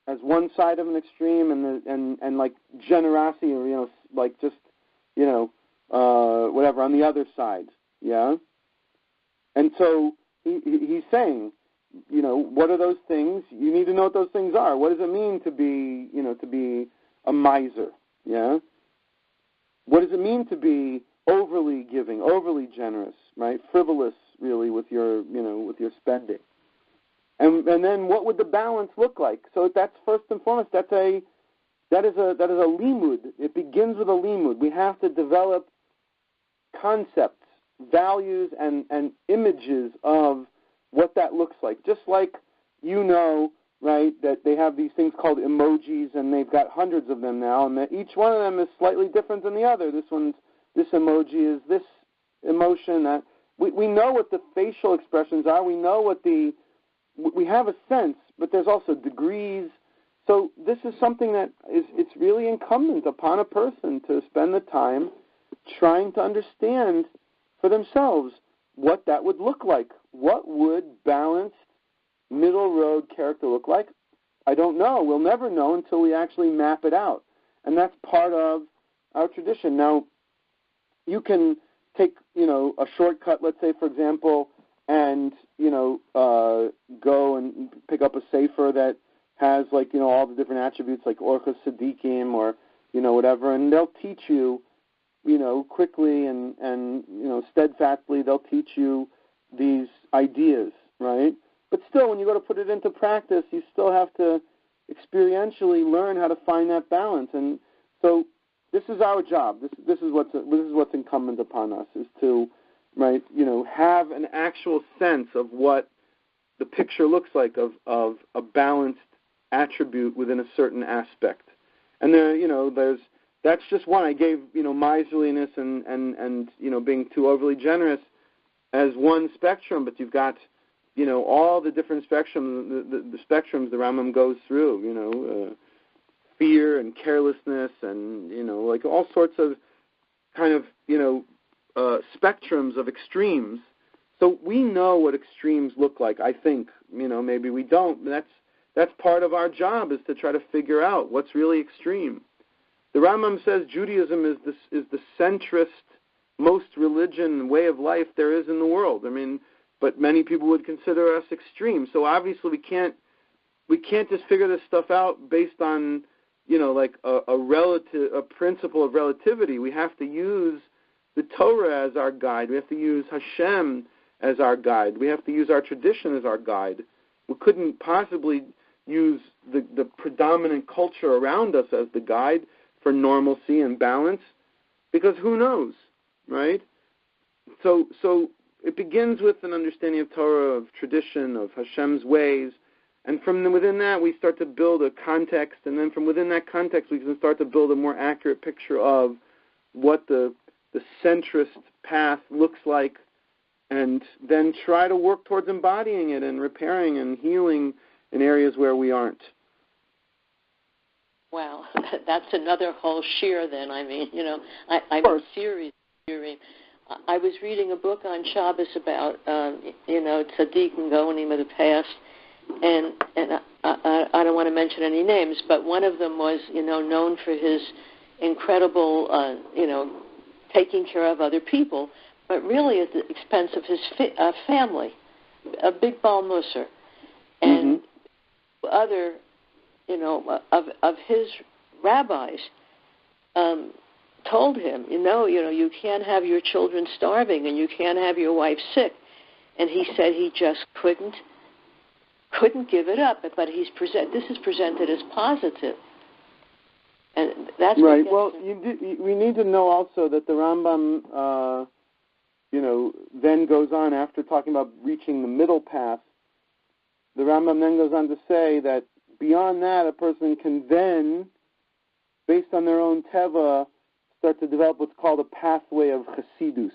as one side of an extreme, and like generosity, or whatever on the other side. Yeah. And so he's saying, what are those things? You need to know what those things are. What does it mean to be a miser? Yeah. does it mean to be overly giving, overly generous, right? Frivolous, really, with your spending. And then what would the balance look like? So that's first and foremost. That is a limud. It begins with a limud. We have to develop concepts, values, and images of what that looks like. Just like right, that they have these things called emojis, and they've got hundreds of them now, and that each one of them is slightly different than the other. This emoji is this emotion. That we know what the facial expressions are. We know we have a sense, but there's also degrees. So this is something that it's really incumbent upon a person to spend the time trying to understand for themselves what that would look like. What would balanced middle road character look like? I don't know. We'll never know until we actually map it out. And that's part of our tradition. Now, you can take, a shortcut, let's say, for example, and, go and pick up a sefer that has, all the different attributes, like Orchos Sadiqim or, whatever, and they'll teach you, quickly and steadfastly, they'll teach you these ideas, right? But still, when you go to put it into practice, you still have to experientially learn how to find that balance. And so this is our job. This is what's incumbent upon us, is to, right, have an actual sense of what the picture looks like of a balanced attribute within a certain aspect. And that's just one. I gave, miserliness and being too overly generous as one spectrum, but you've got, all the different spectrums, the spectrums the Rambam goes through, fear and carelessness and, all sorts of kind of, spectrums of extremes. So we know what extremes look like, I think. Maybe we don't. That's part of our job, is to try to figure out what's really extreme. The Rambam says Judaism is the centrist, most religion way of life there is in the world. But many people would consider us extreme. So obviously we can't just figure this stuff out based on, a principle of relativity. We have to use the Torah as our guide. We have to use Hashem as our guide. We have to use our tradition as our guide. We couldn't possibly use the predominant culture around us as the guide for normalcy and balance, because who knows, right? So it begins with an understanding of Torah, of tradition, of Hashem's ways, and from within that we start to build a context, and then from within that context we can start to build a more accurate picture of what the centrist path looks like, and then try to work towards embodying it and repairing and healing in areas where we aren't. Wow, that's another whole shir then. I'm a series. I was reading a book on Shabbos about, tzaddik and goanim of the past, and I don't want to mention any names, but one of them was, known for his incredible, taking care of other people, but really at the expense of his family, a big bal musar. And other, of his rabbis told him, you can't have your children starving and you can't have your wife sick. And he said he just couldn't give it up. But this is presented as positive. And that's right. Well, we need to know also that the Rambam, then goes on, after talking about reaching the middle path, the Rambam then goes on to say that beyond that, a person can then, based on their own teva, start to develop what's called a pathway of Hasidus.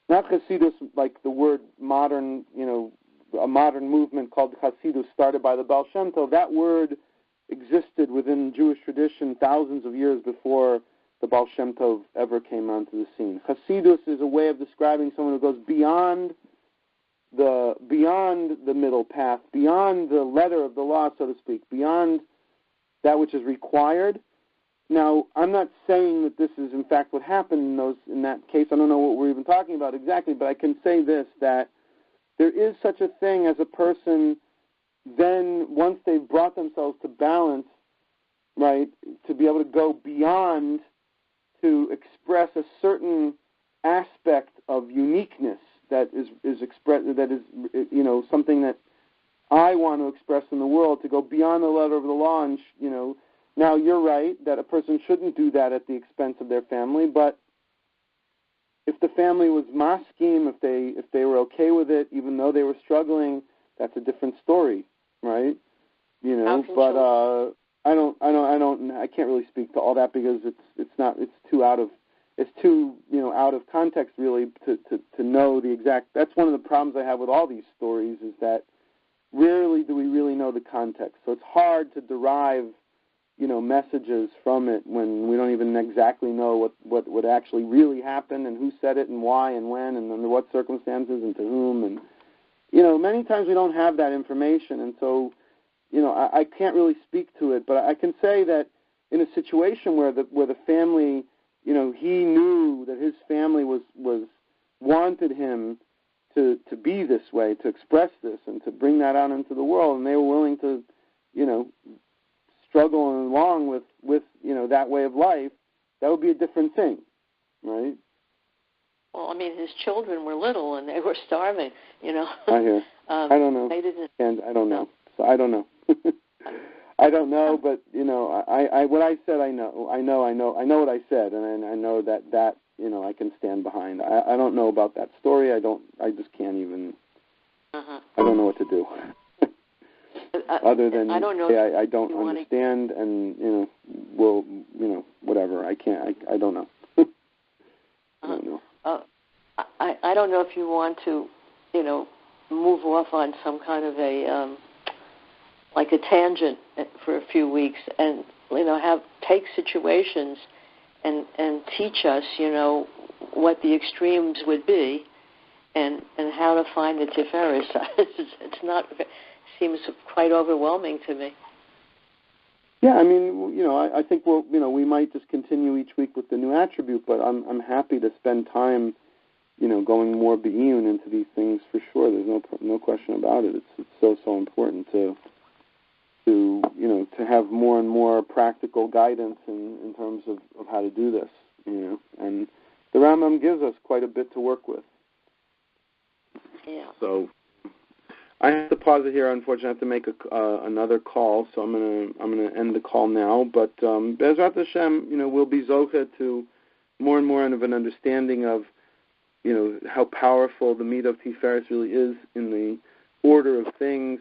Not Hasidus like the word modern, a modern movement called Hasidus started by the Baal Shem Tov. That word existed within Jewish tradition thousands of years before the Baal Shem Tov ever came onto the scene. Hasidus is a way of describing someone who goes beyond the middle path, beyond the letter of the law, so to speak, beyond that which is required. Now, I'm not saying that this is in fact what happened in that case. I don't know what we're even talking about exactly, but I can say this, that there is such a thing as a person then, once they've brought themselves to balance, right, to be able to go beyond to express a certain aspect of uniqueness that is expressed, that is, you know, something that I want to express in the world, to go beyond the letter of the law. And, you know, now you're right that a person shouldn't do that at the expense of their family, but if the family was maskim, if they were okay with it, even though they were struggling, that's a different story, right? You know, but I can't really speak to all that because it's too out of context really to know the exact. That's one of the problems I have with all these stories, is that rarely do we really know the context. So it's hard to derive, you know, messages from it when we don't even exactly know what actually really happened and who said it and why and when and under what circumstances and to whom. And, you know, many times we don't have that information, and so, you know, I can't really speak to it, but I can say that in a situation where the family, you know, he knew that his family was wanted him to be this way, to express this and to bring that out into the world, and they were willing to, you know, struggle along with you know, that way of life, that would be a different thing, right? Well, I mean, his children were little and they were starving, you know. I hear. I don't know. They didn't. And I don't know. So I don't know. I don't know, but you know, I what I said, I know what I said, and I know that you know, I can stand behind. I don't know about that story. I just can't even. I don't know what to do. Other than I don't know. I don't understand, and you know, well, you know, whatever. I can't. I don't know. I don't know. I don't know if you want to, you know, move off on some kind of a like a tangent for a few weeks, and you know, take situations and teach us, you know, what the extremes would be, and how to find the Tiferes. It's not. Seems quite overwhelming to me. Yeah, I mean, you know, I think we might just continue each week with the new attribute, but I'm happy to spend time, you know, going more be'iyun into these things for sure. There's no question about it. It's so important to you know, to have more and more practical guidance in terms of how to do this, you know, and the Rambam gives us quite a bit to work with. Yeah. So I have to pause it here. Unfortunately, I have to make another call, so I'm gonna end the call now. But Be'ezrat Hashem, you know, we'll be zocheh to more and more of an understanding of, you know, how powerful the meat of Tiferes really is in the order of things,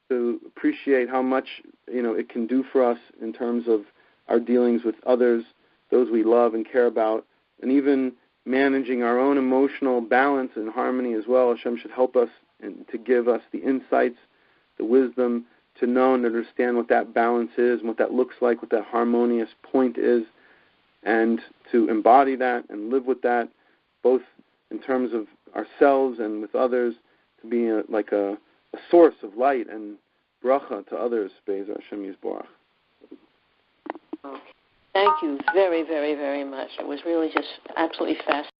to appreciate how much, you know, it can do for us in terms of our dealings with others, those we love and care about, and even managing our own emotional balance and harmony as well. Hashem should help us and to give us the insights, the wisdom to know and understand what that balance is and what that looks like, what that harmonious point is, and to embody that and live with that, both in terms of ourselves and with others, to be like a source of light and bracha to others. Be'ezrat Hashem Yisborach. Okay. Thank you very, very, very much. It was really just absolutely fascinating.